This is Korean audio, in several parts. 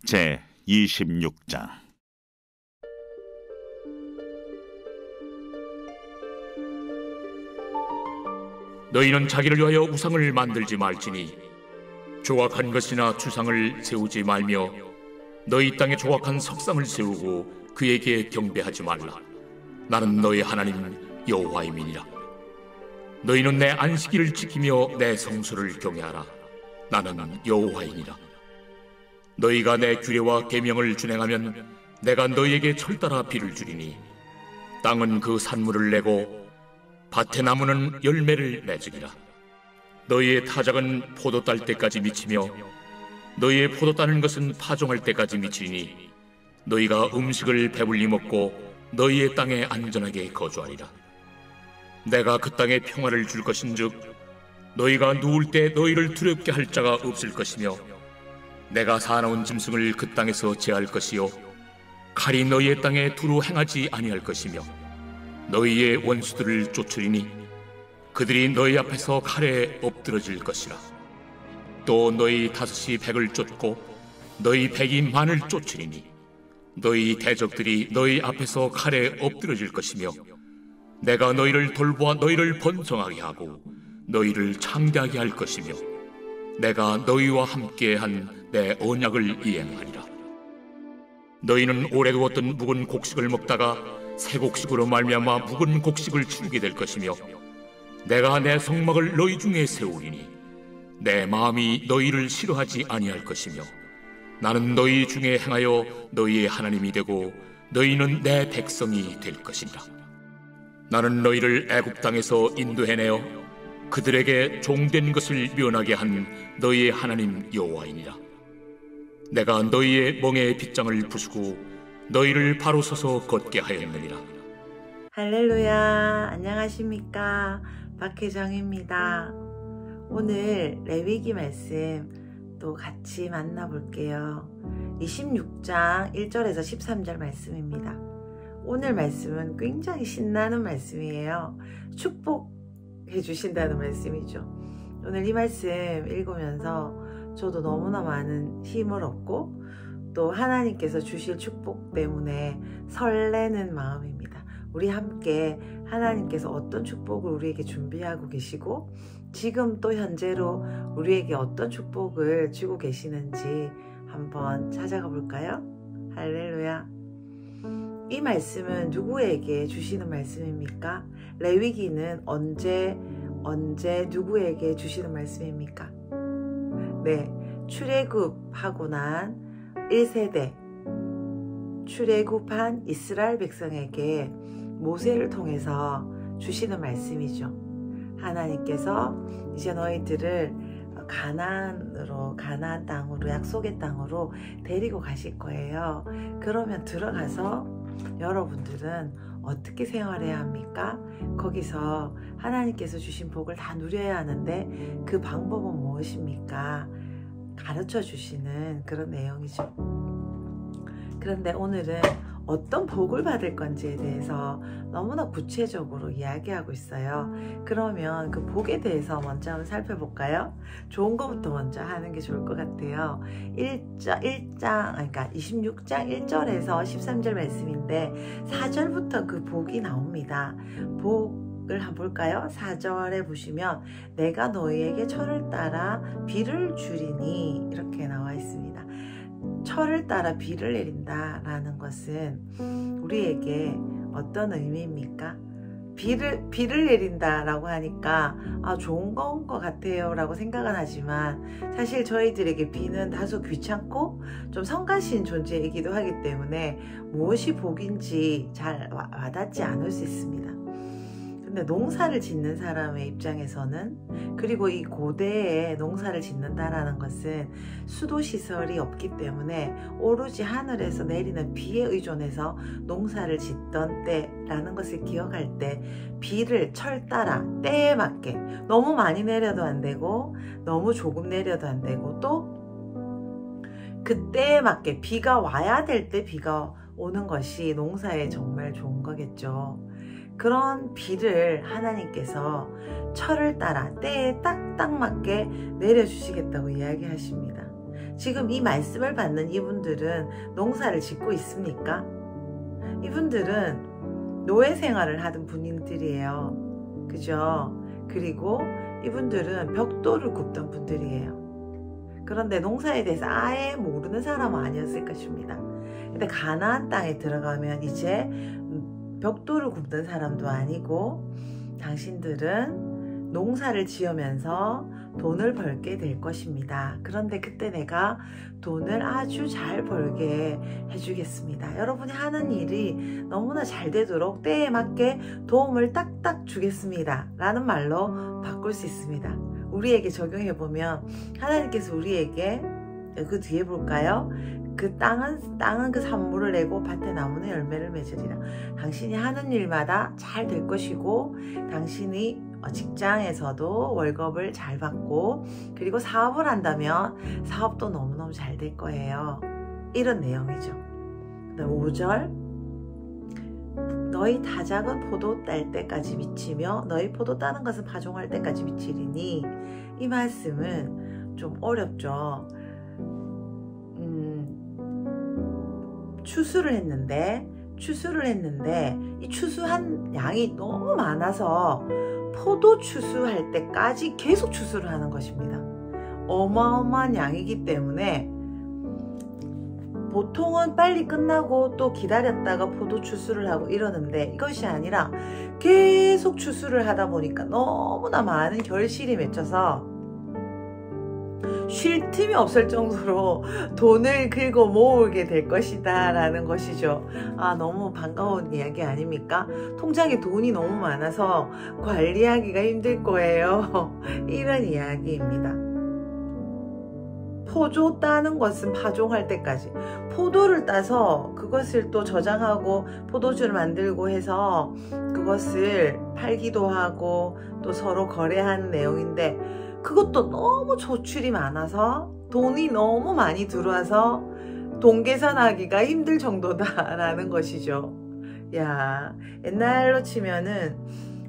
제 26장. 너희는 자기를 위하여 우상을 만들지 말지니 조각한 것이나 주상을 세우지 말며 너희 땅에 조각한 석상을 세우고 그에게 경배하지 말라. 나는 너희 하나님 여호와임이니라. 너희는 내 안식일을 지키며 내 성수를 경외하라. 나는 여호와이니라. 너희가 내 규례와 계명을 준행하면 내가 너희에게 철따라 비를 주리니 땅은 그 산물을 내고 밭의 나무는 열매를 맺으리라. 너희의 타작은 포도 딸 때까지 미치며 너희의 포도 따는 것은 파종할 때까지 미치리니 너희가 음식을 배불리 먹고 너희의 땅에 안전하게 거주하리라. 내가 그 땅에 평화를 줄 것인즉 너희가 누울 때 너희를 두렵게 할 자가 없을 것이며 내가 사나운 짐승을 그 땅에서 제할 것이요 칼이 너희의 땅에 두루 행하지 아니할 것이며 너희의 원수들을 쫓으리니 그들이 너희 앞에서 칼에 엎드러질 것이라. 또 너희 다섯이 백을 쫓고 너희 백이 만을 쫓으리니 너희 대적들이 너희 앞에서 칼에 엎드러질 것이며 내가 너희를 돌보아 너희를 번성하게 하고 너희를 창대하게 할 것이며 내가 너희와 함께한 내 언약을 이행하리라. 너희는 오래 두었던 묵은 곡식을 먹다가 새 곡식으로 말미암아 묵은 곡식을 치우게 될 것이며 내가 내 성막을 너희 중에 세우리니 내 마음이 너희를 싫어하지 아니할 것이며 나는 너희 중에 행하여 너희의 하나님이 되고 너희는 내 백성이 될 것이니라. 나는 너희를 애굽 땅에서 인도해내어 그들에게 종된 것을 면하게 한 너희의 하나님 여호와이니라. 내가 너희의 멍에의 빗장을 부수고 너희를 바로 서서 걷게 하였느니라. 할렐루야. 안녕하십니까, 박혜정입니다. 오늘 레위기 말씀 또 같이 만나볼게요. 26장 1절에서 13절 말씀입니다. 오늘 말씀은 굉장히 신나는 말씀이에요. 축복해 주신다는 말씀이죠. 오늘 이 말씀 읽으면서 저도 너무나 많은 힘을 얻고 또 하나님께서 주실 축복 때문에 설레는 마음입니다. 우리 함께 하나님께서 어떤 축복을 우리에게 준비하고 계시고 지금 또 현재로 우리에게 어떤 축복을 주고 계시는지 한번 찾아가 볼까요? 할렐루야. 이 말씀은 누구에게 주시는 말씀입니까? 레위기는 언제 누구에게 주시는 말씀입니까? 네, 출애굽하고 난 1세대 출애굽한 이스라엘 백성에게 모세를 통해서 주시는 말씀이죠. 하나님께서 이제 너희들을 가나안 땅으로, 약속의 땅으로 데리고 가실 거예요. 그러면 들어가서 여러분들은 어떻게 생활해야 합니까? 거기서 하나님께서 주신 복을 다 누려야 하는데 그 방법은 무엇입니까? 가르쳐 주시는 그런 내용이죠. 그런데 오늘은 어떤 복을 받을 건지에 대해서 너무나 구체적으로 이야기하고 있어요. 그러면 그 복에 대해서 먼저 한번 살펴볼까요? 좋은 것부터 먼저 하는 게 좋을 것 같아요. 26장 1절에서 13절 말씀인데 4절부터 그 복이 나옵니다. 복을 한번 볼까요? 4절에 보시면 내가 너희에게 철을 따라 비를 주리니 이렇게 나와 있습니다. 철을 따라 비를 내린다 라는 것은 우리에게 어떤 의미입니까? 비를 내린다 라고 하니까 좋은 건 것 같아요 라고 생각은 하지만 사실 저희들에게 비는 다소 귀찮고 좀 성가신 존재이기도 하기 때문에 무엇이 복인지 잘 와닿지 않을 수 있습니다. 근데 농사를 짓는 사람의 입장에서는, 그리고 이 고대에 농사를 짓는다라는 것은 수도시설이 없기 때문에 오로지 하늘에서 내리는 비에 의존해서 농사를 짓던 때라는 것을 기억할 때 비를 철 따라 때에 맞게, 너무 많이 내려도 안 되고 너무 조금 내려도 안 되고 또 그 때에 맞게 비가 와야 될 때 비가 오는 것이 농사에 정말 좋은 거겠죠. 그런 비를 하나님께서 철을 따라 때에 딱 맞게 내려주시겠다고 이야기하십니다. 지금 이 말씀을 받는 이분들은 농사를 짓고 있습니까? 이분들은 노예 생활을 하던 분들이에요. 그죠? 그리고 이분들은 벽돌을 굽던 분들이에요. 그런데 농사에 대해서 아예 모르는 사람은 아니었을 것입니다. 근데 가나안 땅에 들어가면 이제 벽돌을 굽던 사람도 아니고 당신들은 농사를 지으면서 돈을 벌게 될 것입니다. 그런데 그때 내가 돈을 아주 잘 벌게 해주겠습니다. 여러분이 하는 일이 너무나 잘 되도록 때에 맞게 도움을 딱딱 주겠습니다. 라는 말로 바꿀 수 있습니다. 우리에게 적용해보면 하나님께서 우리에게 그 뒤에 볼까요? 그 땅은 그 산물을 내고 밭에 나무는 열매를 맺으리라. 당신이 하는 일마다 잘 될 것이고 당신이 직장에서도 월급을 잘 받고 그리고 사업을 한다면 사업도 너무너무 잘 될 거예요. 이런 내용이죠. 5절 너희 타작은 포도 딸 때까지 미치며 너희 포도 따는 것은 파종할 때까지 미치리니 이 말씀은 좀 어렵죠. 추수를 했는데 이 추수한 양이 너무 많아서 포도 추수할 때까지 계속 추수를 하는 것입니다. 어마어마한 양이기 때문에 보통은 빨리 끝나고 또 기다렸다가 포도 추수를 하고 이러는데 이것이 아니라 계속 추수를 하다 보니까 너무나 많은 결실이 맺혀서 쉴 틈이 없을 정도로 돈을 긁어 모으게 될 것이다 라는 것이죠. 너무 반가운 이야기 아닙니까? 통장에 돈이 너무 많아서 관리하기가 힘들 거예요. 이런 이야기입니다. 포도 따는 것은 파종할 때까지 포도를 따서 그것을 또 저장하고 포도주를 만들고 해서 그것을 팔기도 하고 또 서로 거래하는 내용인데 그것도 너무 조출이 많아서 돈이 너무 많이 들어와서 돈 계산하기가 힘들 정도다라는 것이죠. 야, 옛날로 치면은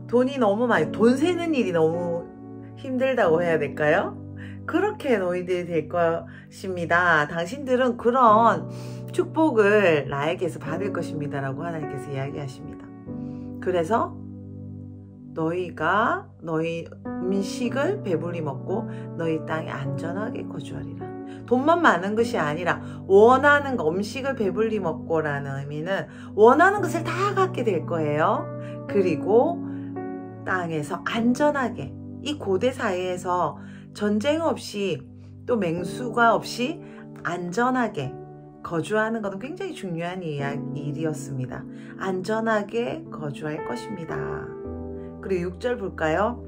돈이 너무 많이 돈 세는 일이 너무 힘들다고 해야 될까요? 그렇게 너희들이 될 것입니다. 당신들은 그런 축복을 나에게서 받을 것입니다 라고 하나님께서 이야기하십니다. 그래서 너희가 너희 음식을 배불리 먹고 너희 땅에 안전하게 거주하리라. 돈만 많은 것이 아니라 원하는 거, 음식을 배불리 먹고 라는 의미는 원하는 것을 다 갖게 될 거예요. 그리고 땅에서 안전하게 이 고대 사회에서 전쟁 없이 또 맹수가 없이 안전하게 거주하는 것은 굉장히 중요한 일이었습니다. 안전하게 거주할 것입니다. 그리고 6절 볼까요?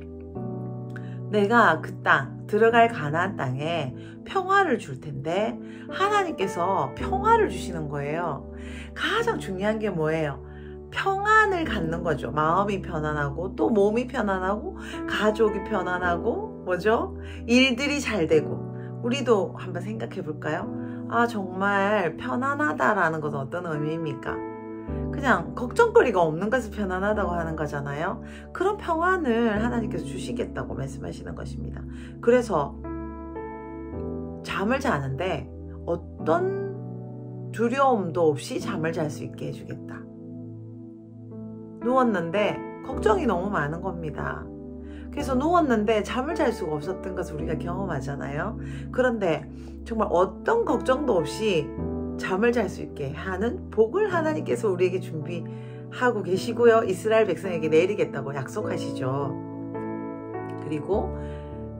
내가 그 땅, 들어갈 가나안 땅에 평화를 줄 텐데 하나님께서 평화를 주시는 거예요. 가장 중요한 게 뭐예요? 평안을 갖는 거죠. 마음이 편안하고 또 몸이 편안하고 가족이 편안하고 뭐죠? 일들이 잘 되고 우리도 한번 생각해 볼까요? 정말 편안하다라는 것은 어떤 의미입니까? 그냥 걱정거리가 없는 것을 편안하다고 하는 거잖아요. 그런 평안을 하나님께서 주시겠다고 말씀하시는 것입니다. 그래서 잠을 자는데 어떤 두려움도 없이 잠을 잘 수 있게 해주겠다. 누웠는데 걱정이 너무 많은 겁니다. 그래서 누웠는데 잠을 잘 수가 없었던 것을 우리가 경험하잖아요. 그런데 정말 어떤 걱정도 없이 잠을 잘 수 있게 하는 복을 하나님께서 우리에게 준비하고 계시고요. 이스라엘 백성에게 내리겠다고 약속하시죠. 그리고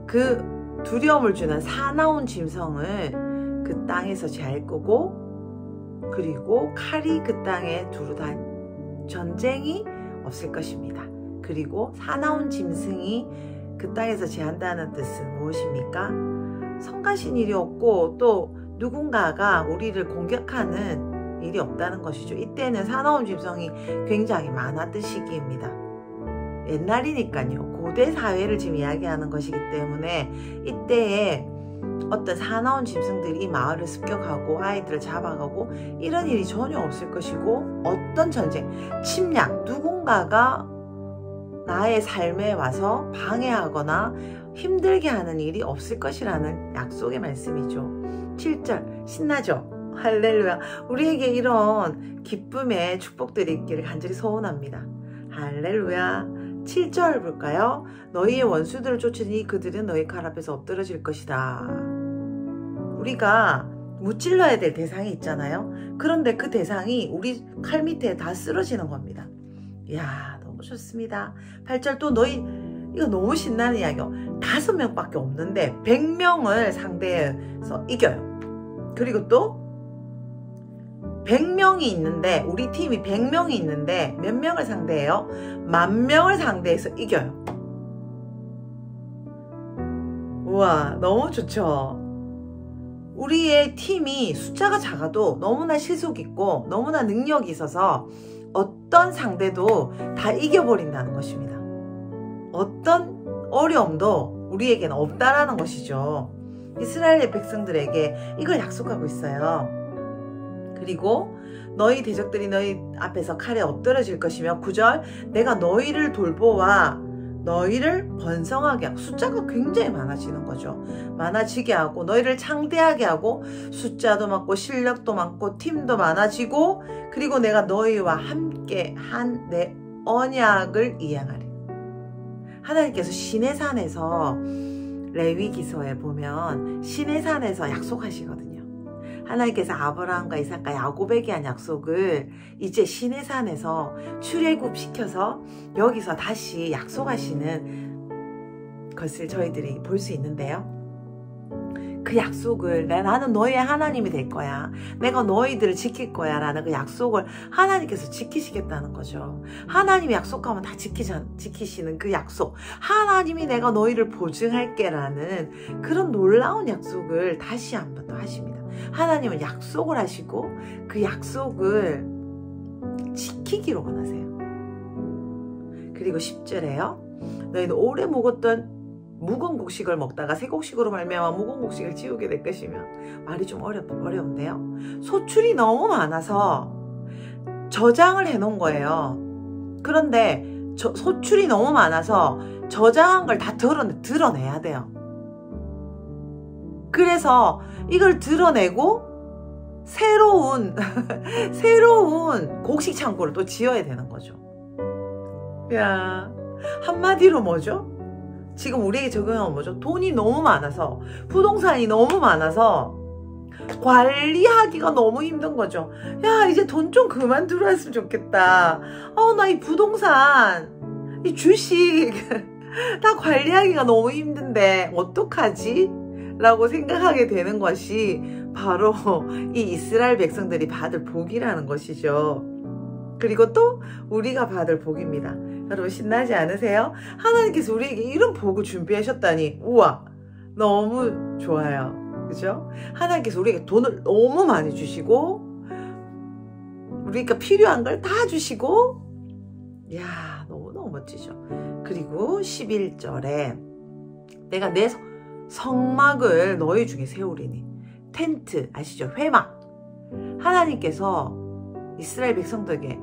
그 두려움을 주는 사나운 짐승을 그 땅에서 잘 끄고 그리고 칼이 그 땅에 두루 다니 전쟁이 없을 것입니다. 그리고 사나운 짐승이 그 땅에서 제한다는 뜻은 무엇입니까? 성가신 일이 없고 또 누군가가 우리를 공격하는 일이 없다는 것이죠. 이때는 사나운 짐승이 굉장히 많았던 시기입니다. 옛날이니까요. 고대 사회를 지금 이야기하는 것이기 때문에 이때에 어떤 사나운 짐승들이 마을을 습격하고 아이들을 잡아가고 이런 일이 전혀 없을 것이고 어떤 전쟁, 침략, 누군가가 나의 삶에 와서 방해하거나 힘들게 하는 일이 없을 것이라는 약속의 말씀이죠. 7절 신나죠? 할렐루야. 우리에게 이런 기쁨의 축복들이 있기를 간절히 소원합니다. 할렐루야. 7절 볼까요? 너희의 원수들을 쫓으니 그들은 너희 칼 앞에서 엎드러질 것이다. 우리가 무찔러야 될 대상이 있잖아요. 그런데 그 대상이 우리 칼 밑에 다 쓰러지는 겁니다. 이야, 너무 좋습니다. 8절 또 너희, 이거 너무 신나는 이야기요. 5명밖에 없는데 100명을 상대해서 이겨요. 그리고 또 100명이 있는데, 우리 팀이 100명이 있는데 몇 명을 상대해요? 10,000명을 상대해서 이겨요. 우와, 너무 좋죠? 우리의 팀이 숫자가 작아도 너무나 실속 있고 너무나 능력이 있어서 어떤 상대도 다 이겨버린다는 것입니다. 어떤 어려움도 우리에게는 없다라는 것이죠. 이스라엘의 백성들에게 이걸 약속하고 있어요. 그리고 너희 대적들이 너희 앞에서 칼에 엎드러질 것이며 9절 내가 너희를 돌보아 너희를 번성하게 하고, 숫자가 굉장히 많아지는 거죠. 많아지게 하고 너희를 창대하게 하고 숫자도 많고 실력도 많고 팀도 많아지고, 그리고 내가 너희와 함께 한 내 언약을 이행하리. 하나님께서 시내산에서 레위기서에 보면 시내산에서 약속하시거든요. 하나님께서 아브라함과 이삭과 야곱에게 한 약속을 이제 시내산에서 출애굽시켜서 여기서 다시 약속하시는 것을 저희들이 볼 수 있는데요. 그 약속을 나는 너희의 하나님이 될 거야. 내가 너희들을 지킬 거야 라는 그 약속을 하나님께서 지키시겠다는 거죠. 하나님이 약속하면 다 지키시는 그 약속. 하나님이 내가 너희를 보증할게 라는 그런 놀라운 약속을 다시 한 번 더 하십니다. 하나님은 약속을 하시고 그 약속을 지키기로 원하세요. 그리고 10절에요. 너희는 오래 묵었던 무거운 곡식을 먹다가 새 곡식으로 말미암아 무거운 곡식을 지우게 될 것이며. 말이 좀 어려운데요. 소출이 너무 많아서 저장을 해놓은 거예요. 그런데 소출이 너무 많아서 저장한 걸 다 드러내야 돼요. 그래서 이걸 드러내고 새로운 곡식 창고를 또 지어야 되는 거죠. 야, 한마디로 뭐죠? 지금 우리에게 적용하면 뭐죠? 돈이 너무 많아서, 부동산이 너무 많아서 관리하기가 너무 힘든 거죠. 야, 이제 돈 좀 그만 들어왔으면 좋겠다. 나 이 부동산, 이 주식 다 관리하기가 너무 힘든데 어떡하지? 라고 생각하게 되는 것이 바로 이 이스라엘 백성들이 받을 복이라는 것이죠. 그리고 또 우리가 받을 복입니다. 여러분 신나지 않으세요? 하나님께서 우리에게 이런 복을 준비하셨다니, 우와, 너무 좋아요. 그죠? 하나님께서 우리에게 돈을 너무 많이 주시고 우리가 필요한 걸 다 주시고, 이야, 너무너무 멋지죠. 그리고 11절에 내가 내 성막을 너희 중에 세우리니. 텐트 아시죠? 회막. 하나님께서 이스라엘 백성들에게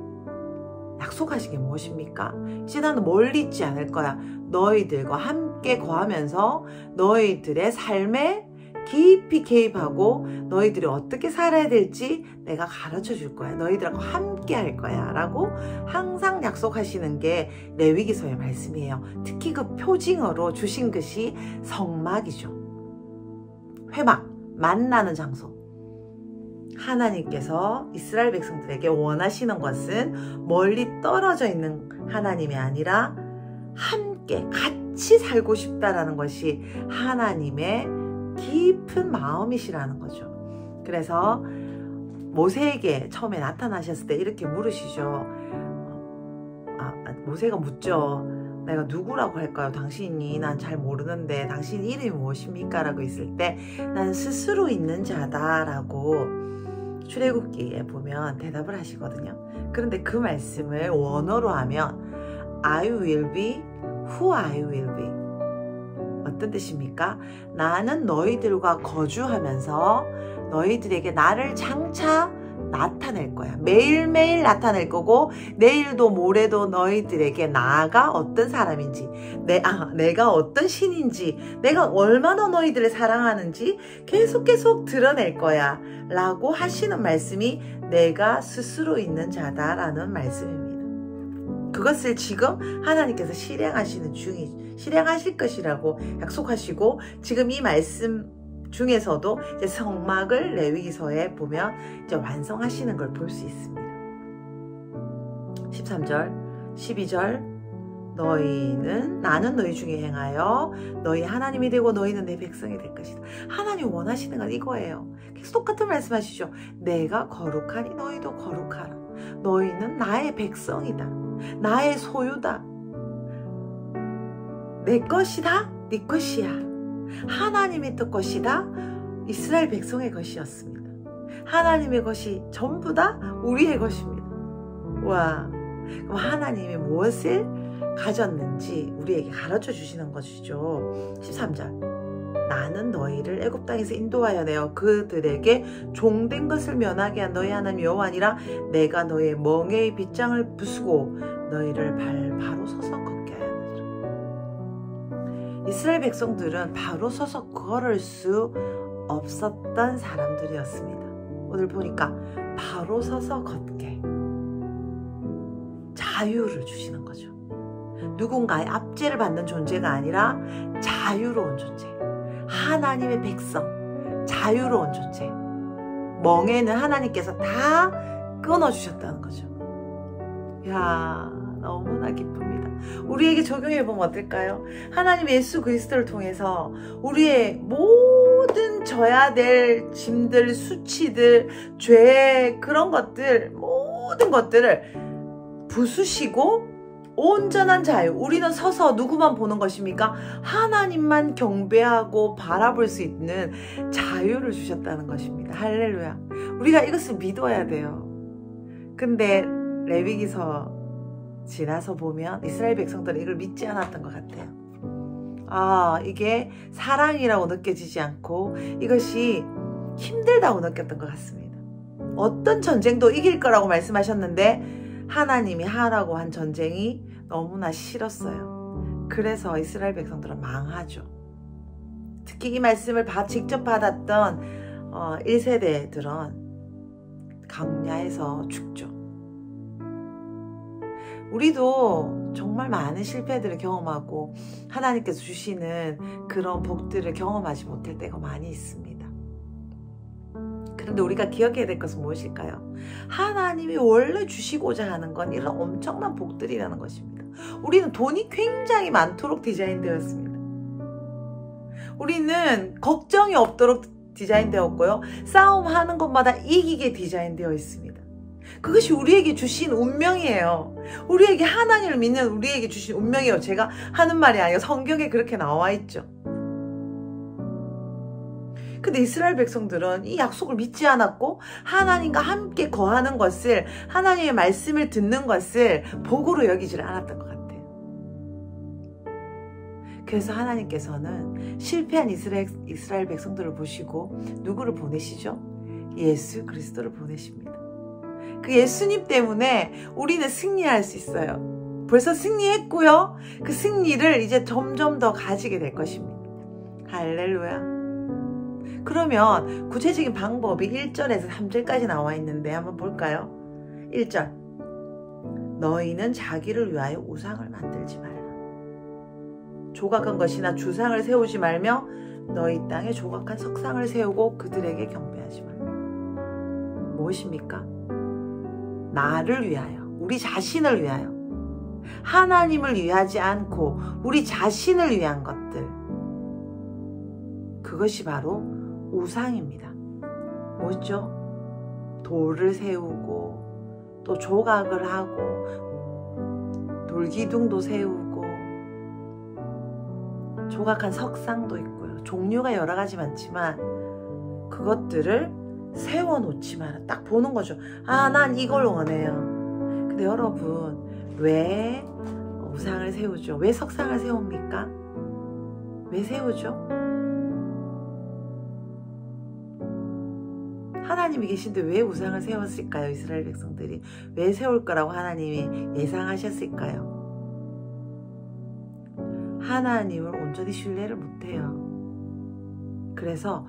약속하신 게 무엇입니까? 이제 나는 멀리 있지 않을 거야. 너희들과 함께 거하면서 너희들의 삶에 깊이 개입하고 너희들이 어떻게 살아야 될지 내가 가르쳐 줄 거야. 너희들하고 함께 할 거야 라고 항상 약속하시는 게 레위기서의 말씀이에요. 특히 그 표징어로 주신 것이 성막이죠. 회막, 만나는 장소. 하나님께서 이스라엘 백성들에게 원하시는 것은 멀리 떨어져 있는 하나님이 아니라 함께 같이 살고 싶다라는 것이 하나님의 깊은 마음이시라는 거죠. 그래서 모세에게 처음에 나타나셨을 때 이렇게 물으시죠. 모세가 묻죠. 내가 누구라고 할까요? 당신이 난 잘 모르는데 당신 이름이 무엇입니까? 라고 했을 때 난 스스로 있는 자다 라고 출애굽기에 보면 대답을 하시거든요. 그런데 그 말씀을 원어로 하면 I will be who I will be. 어떤 뜻입니까? 나는 너희들과 거주하면서 너희들에게 나를 장차 나타낼 거야. 매일매일 나타낼 거고 내일도 모레도 너희들에게 나가 어떤 사람인지 내가 어떤 신인지 내가 얼마나 너희들을 사랑하는지 계속 드러낼 거야 라고 하시는 말씀이 내가 스스로 있는 자다라는 말씀입니다. 그것을 지금 하나님께서 실행하실 것이라고 약속하시고 지금 이 말씀 중에서도 이제 성막을 레위기서에 보면 이제 완성하시는 걸 볼 수 있습니다. 13절, 12절 나는 너희 중에 행하여 너희 하나님이 되고 너희는 내 백성이 될 것이다. 하나님 원하시는 건 이거예요. 계속 똑같은 말씀하시죠. 내가 거룩하니 너희도 거룩하라. 너희는 나의 백성이다. 나의 소유다. 내 것이다. 네 것이야. 하나님의 것이다. 이스라엘 백성의 것이었습니다. 하나님의 것이 전부 다 우리의 것입니다. 와, 그럼 하나님이 무엇을 가졌는지 우리에게 가르쳐 주시는 것이죠. 13절 나는 너희를 애굽 땅에서 인도하여 내어 그들에게 종된 것을 면하게 한 너희 하나님 여호와니라. 내가 너희의 멍에의 빗장을 부수고 너희를 바로 서서 걷게 하였느니라. 이스라엘 백성들은 바로 서서 걸을 수 없었던 사람들이었습니다. 오늘 보니까 바로 서서 걷게 자유를 주시는 거죠. 누군가의 압제를 받는 존재가 아니라 자유로운 존재, 하나님의 백성, 자유로운 존재. 멍에는 하나님께서 다 끊어주셨다는 거죠. 야, 너무나 기쁩니다. 우리에게 적용해보면 어떨까요? 하나님 예수 그리스도를 통해서 우리의 모든 져야 될 짐들, 수치들, 죄, 그런 것들, 모든 것들을 부수시고 온전한 자유. 우리는 서서 누구만 보는 것입니까? 하나님만 경배하고 바라볼 수 있는 자유를 주셨다는 것입니다. 할렐루야. 우리가 이것을 믿어야 돼요. 근데 레위기서 지나서 보면 이스라엘 백성들은 이걸 믿지 않았던 것 같아요. 이게 사랑이라고 느껴지지 않고 이것이 힘들다고 느꼈던 것 같습니다. 어떤 전쟁도 이길 거라고 말씀하셨는데 하나님이 하라고 한 전쟁이 너무나 싫었어요. 그래서 이스라엘 백성들은 망하죠. 특히 이 말씀을 직접 받았던 1세대들은 강야에서 죽죠. 우리도 정말 많은 실패들을 경험하고 하나님께서 주시는 그런 복들을 경험하지 못할 때가 많이 있습니다. 그런데 우리가 기억해야 될 것은 무엇일까요? 하나님이 원래 주시고자 하는 건 이런 엄청난 복들이라는 것입니다. 우리는 돈이 굉장히 많도록 디자인되었습니다. 우리는 걱정이 없도록 디자인되었고요. 싸움하는 것마다 이기게 디자인되어 있습니다. 그것이 우리에게 주신 운명이에요. 우리에게 하나님을 믿는 우리에게 주신 운명이에요. 제가 하는 말이 아니에요. 성경에 그렇게 나와 있죠. 근데 이스라엘 백성들은 이 약속을 믿지 않았고 하나님과 함께 거하는 것을, 하나님의 말씀을 듣는 것을 복으로 여기지를 않았던 것 같아요. 그래서 하나님께서는 실패한 이스라엘 백성들을 보시고 누구를 보내시죠? 예수 그리스도를 보내십니다. 그 예수님 때문에 우리는 승리할 수 있어요. 벌써 승리했고요. 그 승리를 이제 점점 더 가지게 될 것입니다. 할렐루야. 그러면 구체적인 방법이 1절에서 3절까지 나와 있는데 한번 볼까요? 1절 너희는 자기를 위하여 우상을 만들지 말라. 조각한 것이나 주상을 세우지 말며 너희 땅에 조각한 석상을 세우고 그들에게 경배하지 말라. 무엇입니까? 나를 위하여, 우리 자신을 위하여, 하나님을 위하지 않고 우리 자신을 위한 것들, 그것이 바로 우상입니다. 뭐죠? 돌을 세우고 또 조각을 하고 돌기둥도 세우고 조각한 석상도 있고요. 종류가 여러 가지 많지만 그것들을 세워놓지 마라. 딱 보는 거죠. 난 이걸 원해요. 근데 여러분 왜 우상을 세우죠? 왜 석상을 세웁니까? 왜 세우죠? 하나님이 계신데 왜 우상을 세웠을까요? 이스라엘 백성들이 왜 세울 거라고 하나님이 예상하셨을까요? 하나님을 온전히 신뢰를 못해요. 그래서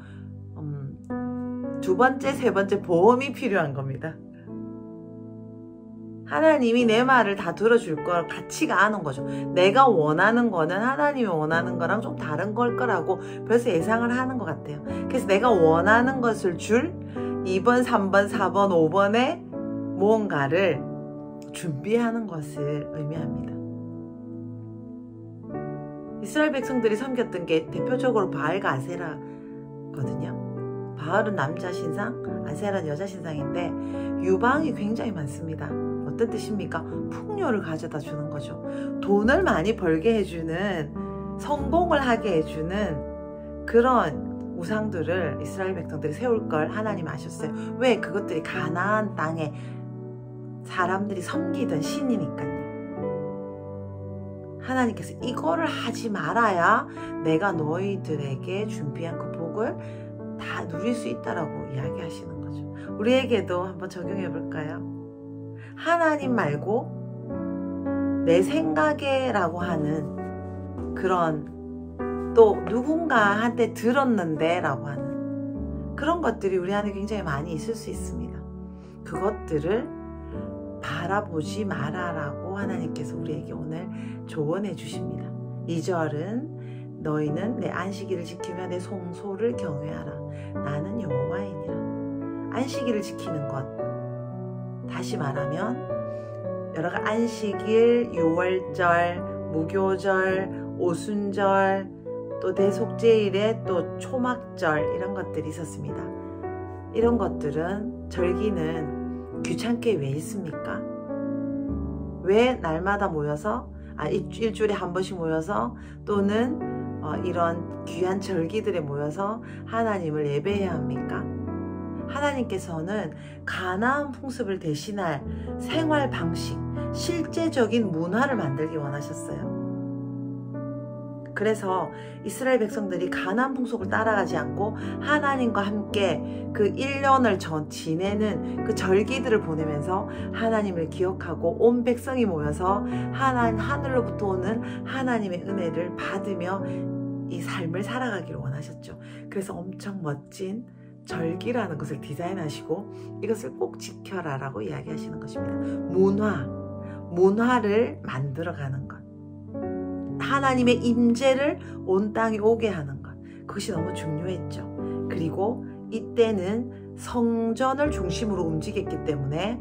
두 번째, 세 번째 보험이 필요한 겁니다. 하나님이 내 말을 다 들어줄 걸 같이가 않은 거죠. 내가 원하는 거는 하나님이 원하는 거랑 좀 다른 걸 거라고 벌써 예상을 하는 것 같아요. 그래서 내가 원하는 것을 줄 2번, 3번, 4번, 5번에 무언가를 준비하는 것을 의미합니다. 이스라엘 백성들이 섬겼던 게 대표적으로 바알과 아세라거든요. 바알은 남자 신상, 아세라는 여자 신상인데 유방이 굉장히 많습니다. 어떤 뜻입니까? 풍요를 가져다 주는 거죠. 돈을 많이 벌게 해주는, 성공을 하게 해주는 그런 우상들을 이스라엘 백성들이 세울 걸 하나님 아셨어요. 왜? 그것들이 가나안 땅에 사람들이 섬기던 신이니까요. 하나님께서 이거를 하지 말아야 내가 너희들에게 준비한 그 복을 다 누릴 수 있다라고 이야기하시는 거죠. 우리에게도 한번 적용해 볼까요? 하나님 말고 내 생각에라고 하는 그런, 또 누군가한테 들었는데 라고 하는 그런 것들이 우리 안에 굉장히 많이 있을 수 있습니다. 그것들을 바라보지 마라라고 하나님께서 우리에게 오늘 조언해 주십니다. 2절은 너희는 내 안식일을 지키며 내 성소를 경외하라. 나는 여호와이니라. 안식일을 지키는 것, 다시 말하면 여러 가지 안식일, 유월절, 무교절, 오순절, 또 대속제일에 또 초막절, 이런 것들이 있었습니다. 이런 것들은, 절기는 귀찮게 왜 있습니까? 왜 날마다 모여서, 일주일에 한 번씩 모여서, 또는 이런 귀한 절기들에 모여서 하나님을 예배해야 합니까? 하나님께서는 가나안 풍습을 대신할 생활 방식, 실제적인 문화를 만들기 원하셨어요. 그래서 이스라엘 백성들이 가나안 풍속을 따라가지 않고 하나님과 함께 그 1년을 지내는 그 절기들을 보내면서 하나님을 기억하고 온 백성이 모여서 하늘로부터 오는 하나님의 은혜를 받으며 이 삶을 살아가기를 원하셨죠. 그래서 엄청 멋진 절기라는 것을 디자인하시고 이것을 꼭 지켜라 라고 이야기하시는 것입니다. 문화를 만들어가는 것, 하나님의 임재를 온 땅에 오게 하는 것, 그것이 너무 중요했죠. 그리고 이때는 성전을 중심으로 움직였기 때문에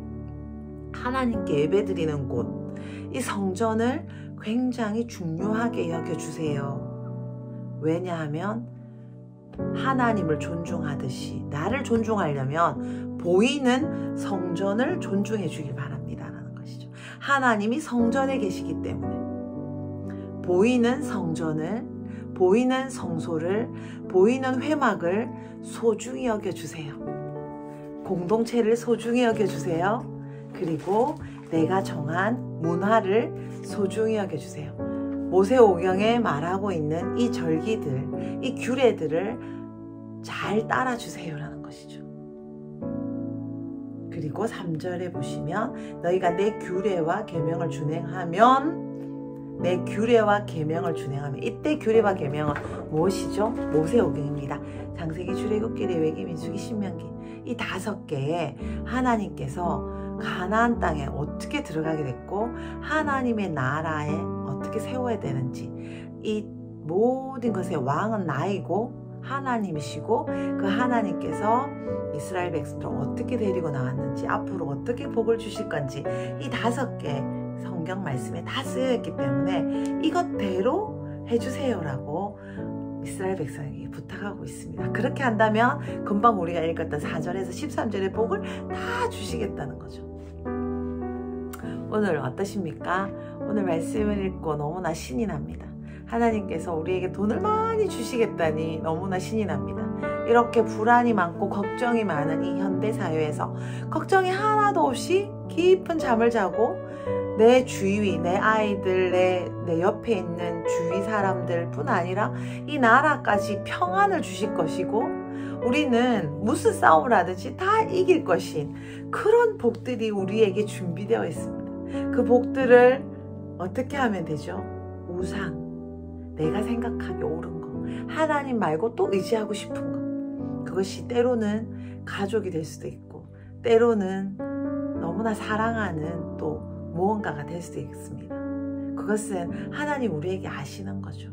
하나님께 예배드리는 곳, 이 성전을 굉장히 중요하게 여겨주세요. 왜냐하면 하나님을 존중하듯이 나를 존중하려면 보이는 성전을 존중해 주길 바랍니다 라는 것이죠. 하나님이 성전에 계시기 때문에 보이는 성전을, 보이는 성소를, 보이는 회막을 소중히 여겨주세요. 공동체를 소중히 여겨주세요. 그리고 내가 정한 문화를 소중히 여겨주세요. 모세오경에 말하고 있는 이 절기들, 이 규례들을 잘 따라주세요 라는 것이죠. 그리고 3절에 보시면 너희가 내 규례와 계명을 준행하면, 내 규례와 계명을 준행하면, 이때 규례와 계명은 무엇이죠? 모세오경입니다. 창세기, 출애굽기, 레위기, 민수기, 신명기, 이 5개에 하나님께서 가나안 땅에 어떻게 들어가게 됐고 하나님의 나라에 어떻게 세워야 되는지, 이 모든 것의 왕은 나이고 하나님이시고 그 하나님께서 이스라엘 백성들을 어떻게 데리고 나왔는지, 앞으로 어떻게 복을 주실 건지, 이 5개 성경 말씀에 다 쓰여있기 때문에 이것대로 해주세요 라고 이스라엘 백성에게 부탁하고 있습니다. 그렇게 한다면 금방 우리가 읽었던 4절에서 13절의 복을 다 주시겠다는 거죠. 오늘 어떠십니까? 오늘 말씀을 읽고 너무나 신이 납니다. 하나님께서 우리에게 돈을 많이 주시겠다니 너무나 신이 납니다. 이렇게 불안이 많고 걱정이 많은 이 현대사회에서 걱정이 하나도 없이 깊은 잠을 자고 내 주위, 내 아이들, 내 옆에 있는 주위 사람들 뿐 아니라 이 나라까지 평안을 주실 것이고 우리는 무슨 싸움을 하든지 다 이길 것인 그런 복들이 우리에게 준비되어 있습니다. 그 복들을 어떻게 하면 되죠? 우상, 내가 생각하기 옳은 거, 하나님 말고 또 의지하고 싶은 거, 그것이 때로는 가족이 될 수도 있고 때로는 너무나 사랑하는 또 무언가가 될 수도 있습니다. 그것은 하나님 우리에게 아시는 거죠.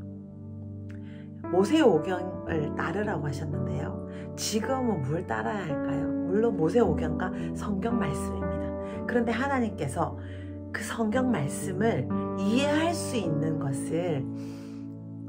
모세오경을 따르라고 하셨는데요. 지금은 뭘 따라야 할까요? 물론 모세오경과 성경 말씀입니다. 그런데 하나님께서 그 성경 말씀을 이해할 수 있는 것을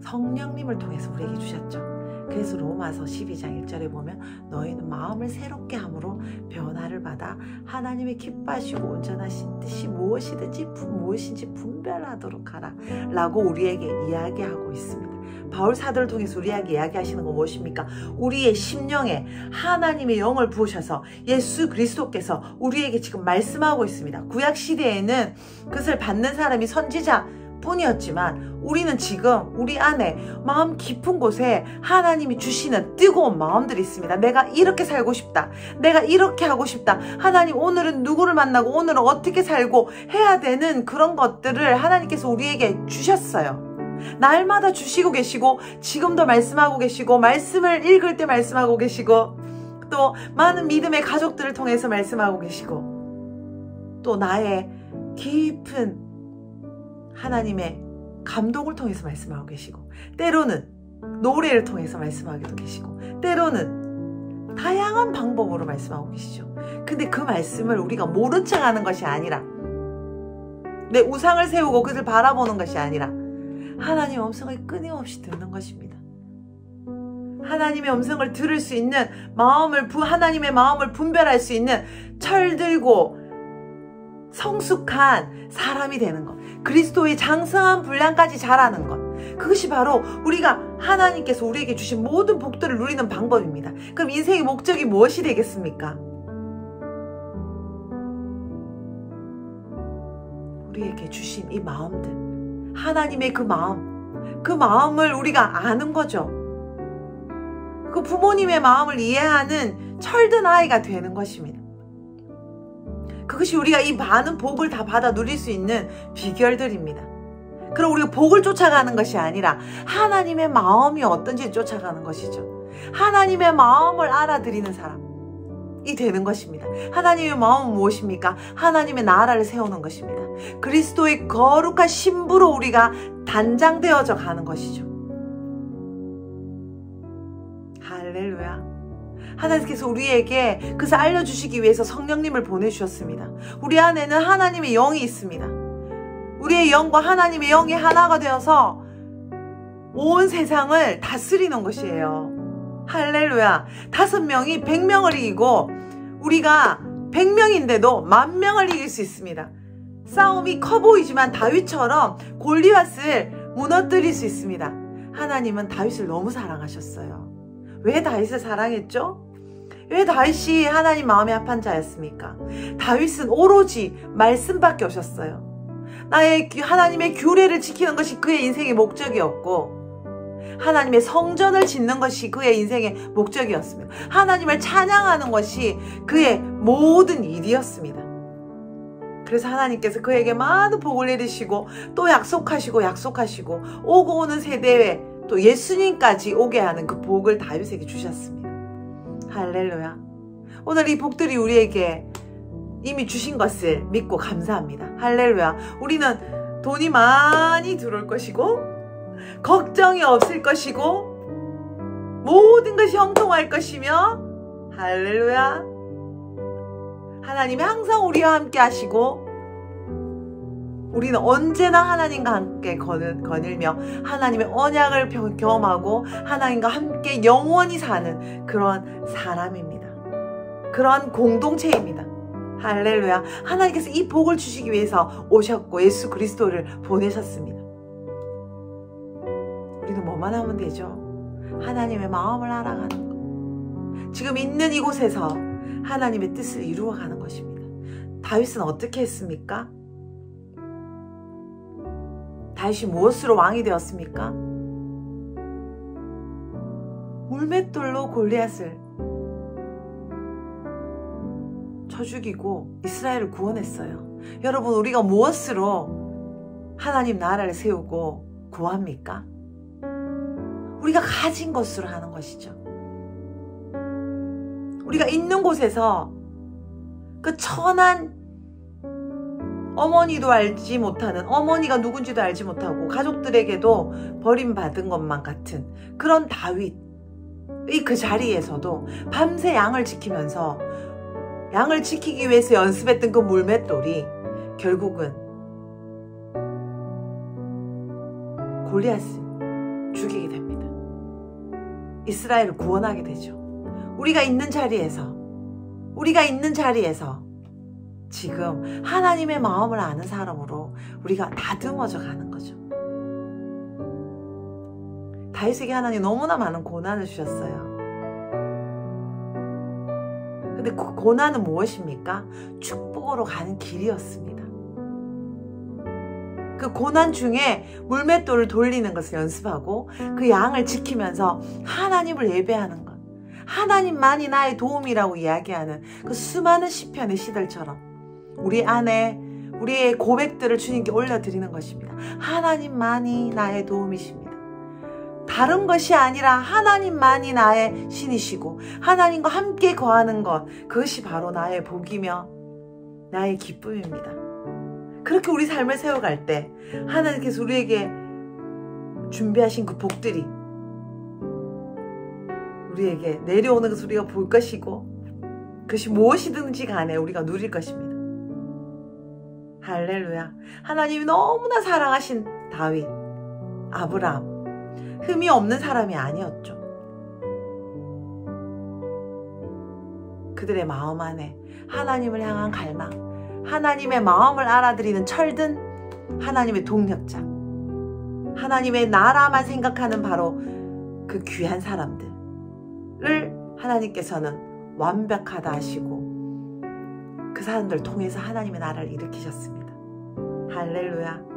성령님을 통해서 우리에게 주셨죠. 그래서 로마서 12장 1절에 보면 너희는 마음을 새롭게 함으로 변화를 받아 하나님의 기뻐하시고 온전하신 뜻이 무엇인지 분별하도록 하라 라고 우리에게 이야기하고 있습니다. 바울 사도를 통해서 우리에게 이야기하시는 건 무엇입니까? 우리의 심령에 하나님의 영을 부으셔서 예수 그리스도께서 우리에게 지금 말씀하고 있습니다. 구약 시대에는 그것을 받는 사람이 선지자 뿐이었지만 우리는 지금 우리 안에 마음 깊은 곳에 하나님이 주시는 뜨거운 마음들이 있습니다. 내가 이렇게 살고 싶다. 내가 이렇게 하고 싶다. 하나님 오늘은 누구를 만나고 오늘은 어떻게 살고 해야 되는 그런 것들을 하나님께서 우리에게 주셨어요. 날마다 주시고 계시고 지금도 말씀하고 계시고 말씀을 읽을 때 말씀하고 계시고 또 많은 믿음의 가족들을 통해서 말씀하고 계시고 또 나의 깊은 하나님의 감동을 통해서 말씀하고 계시고 때로는 노래를 통해서 말씀하기도 계시고 때로는 다양한 방법으로 말씀하고 계시죠. 근데 그 말씀을 우리가 모른 척 하는 것이 아니라 내 우상을 세우고 그것을 바라보는 것이 아니라 하나님의 음성을 끊임없이 듣는 것입니다. 하나님의 음성을 들을 수 있는 하나님의 마음을 분별할 수 있는 철들고 성숙한 사람이 되는 것, 그리스도의 장성한 분량까지 자라는 것, 그것이 바로 우리가 하나님께서 우리에게 주신 모든 복들을 누리는 방법입니다. 그럼 인생의 목적이 무엇이 되겠습니까? 우리에게 주신 이 마음들, 하나님의 그 마음을 우리가 아는 거죠. 그 부모님의 마음을 이해하는 철든 아이가 되는 것입니다. 그것이 우리가 이 많은 복을 다 받아 누릴 수 있는 비결들입니다. 그럼 우리가 복을 쫓아가는 것이 아니라 하나님의 마음이 어떤지 쫓아가는 것이죠. 하나님의 마음을 알아들이는 사람이 되는 것입니다. 하나님의 마음은 무엇입니까? 하나님의 나라를 세우는 것입니다. 그리스도의 거룩한 신부로 우리가 단장되어져 가는 것이죠. 할렐루야. 하나님께서 우리에게 그것을 알려주시기 위해서 성령님을 보내주셨습니다. 우리 안에는 하나님의 영이 있습니다. 우리의 영과 하나님의 영이 하나가 되어서 온 세상을 다스리는 것이에요. 할렐루야. 5명이 100명을 이기고 우리가 100명인데도 10,000명을 이길 수 있습니다. 싸움이 커 보이지만 다윗처럼 골리앗을 무너뜨릴 수 있습니다. 하나님은 다윗을 너무 사랑하셨어요. 왜 다윗을 사랑했죠? 왜 다윗이 하나님 마음에 합한 자였습니까? 다윗은 오로지 말씀밖에 없었어요. 하나님의 규례를 지키는 것이 그의 인생의 목적이었고 하나님의 성전을 짓는 것이 그의 인생의 목적이었습니다. 하나님을 찬양하는 것이 그의 모든 일이었습니다. 그래서 하나님께서 그에게 많은 복을 내리시고 또 약속하시고 오고 오는 세대에 또 예수님까지 오게 하는 그 복을 다윗에게 주셨습니다. 할렐루야. 오늘 이 복들이 우리에게 이미 주신 것을 믿고 감사합니다. 할렐루야. 우리는 돈이 많이 들어올 것이고 걱정이 없을 것이고 모든 것이 형통할 것이며 할렐루야. 하나님이 항상 우리와 함께 하시고 우리는 언제나 하나님과 함께 거닐며 하나님의 언약을 경험하고 하나님과 함께 영원히 사는 그런 사람입니다. 그런 공동체입니다. 할렐루야. 하나님께서 이 복을 주시기 위해서 오셨고 예수 그리스도를 보내셨습니다. 우리는 뭐만 하면 되죠? 하나님의 마음을 알아가는 것. 지금 있는 이곳에서 하나님의 뜻을 이루어가는 것입니다. 다윗은 어떻게 했습니까? 다윗이 무엇으로 왕이 되었습니까? 물맷돌로 골리앗을 쳐 죽이고 이스라엘을 구원했어요. 여러분, 우리가 무엇으로 하나님 나라를 세우고 구합니까? 우리가 가진 것으로 하는 것이죠. 우리가 있는 곳에서 그 천한 어머니도 알지 못하는, 어머니가 누군지도 알지 못하고 가족들에게도 버림받은 것만 같은 그런 다윗이 그 자리에서도 밤새 양을 지키면서, 양을 지키기 위해서 연습했던 그 물맷돌이 결국은 골리앗을 죽이게 됩니다. 이스라엘을 구원하게 되죠. 우리가 있는 자리에서 지금 하나님의 마음을 아는 사람으로 우리가 다듬어져 가는 거죠. 다윗에게 하나님 너무나 많은 고난을 주셨어요. 근데 그 고난은 무엇입니까? 축복으로 가는 길이었습니다. 그 고난 중에 물맷돌을 돌리는 것을 연습하고 그 양을 지키면서 하나님을 예배하는 것, 하나님만이 나의 도움이라고 이야기하는 그 수많은 시편의 시들처럼 우리 안에 우리의 고백들을 주님께 올려드리는 것입니다. 하나님만이 나의 도움이십니다. 다른 것이 아니라 하나님만이 나의 신이시고 하나님과 함께 거하는 것, 그것이 바로 나의 복이며 나의 기쁨입니다. 그렇게 우리 삶을 세워갈 때 하나님께서 우리에게 준비하신 그 복들이 우리에게 내려오는 것을 우리가 볼 것이고, 그것이 무엇이든지 간에 우리가 누릴 것입니다. 할렐루야. 하나님이 너무나 사랑하신 다윗, 아브라함, 흠이 없는 사람이 아니었죠. 그들의 마음 안에 하나님을 향한 갈망, 하나님의 마음을 알아들이는 철든 하나님의 동력자, 하나님의 나라만 생각하는 바로 그 귀한 사람들을 하나님께서는 완벽하다 하시고 그 사람들을 통해서 하나님의 나라를 일으키셨습니다. 할렐루야.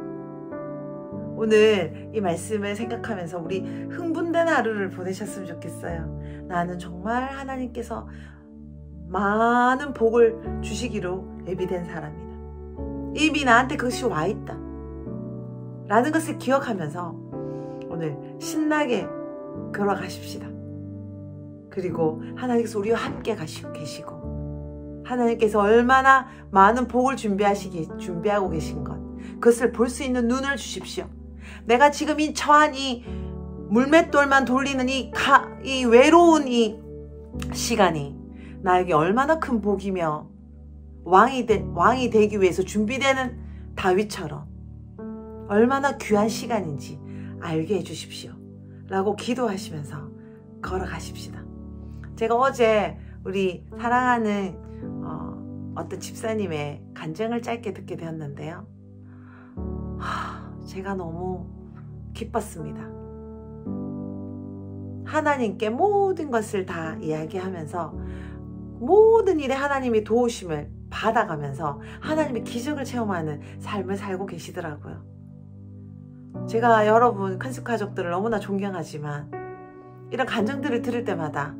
오늘 이 말씀을 생각하면서 우리 흥분된 하루를 보내셨으면 좋겠어요. 나는 정말 하나님께서 많은 복을 주시기로 예비된 사람이다. 이미 나한테 그것이 와있다 라는 것을 기억하면서 오늘 신나게 걸어가십시다. 그리고 하나님께서 우리와 함께 계시고 하나님께서 얼마나 많은 복을 준비하고 계신 것, 그것을 볼 수 있는 눈을 주십시오. 내가 지금 이 처한 이 물맷돌만 돌리는 이 외로운 이 시간이 나에게 얼마나 큰 복이며 왕이 되기 위해서 준비되는 다윗처럼 얼마나 귀한 시간인지 알게 해주십시오 라고 기도하시면서 걸어가십시다. 제가 어제 우리 사랑하는 어떤 집사님의 간증을 짧게 듣게 되었는데요. 제가 너무 기뻤습니다. 하나님께 모든 것을 다 이야기하면서 모든 일에 하나님의 도우심을 받아가면서 하나님의 기적을 체험하는 삶을 살고 계시더라고요. 제가 여러분 큰숙 가족들을 너무나 존경하지만 이런 간증들을 들을 때마다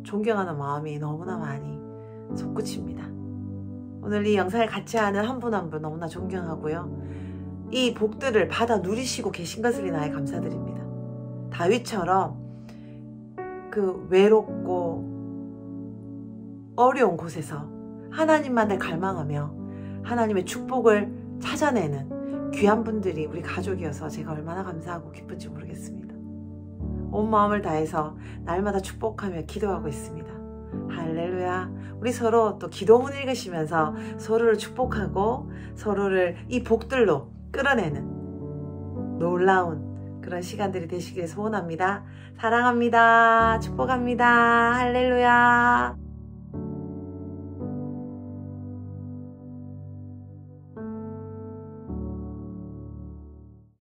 존경하는 마음이 너무나 많이 솟구칩니다. 오늘 이 영상을 같이 하는 한 분 한 분 너무나 존경하고요. 이 복들을 받아 누리시고 계신 것을 인하여 감사드립니다. 다윗처럼 그 외롭고 어려운 곳에서 하나님만을 갈망하며 하나님의 축복을 찾아내는 귀한 분들이 우리 가족이어서 제가 얼마나 감사하고 기쁜지 모르겠습니다. 온 마음을 다해서 날마다 축복하며 기도하고 있습니다. 할렐루야. 우리 서로 또 기도문 읽으시면서 서로를 축복하고 서로를 이 복들로 끌어내는 놀라운 그런 시간들이 되시길 소원합니다. 사랑합니다. 축복합니다. 할렐루야.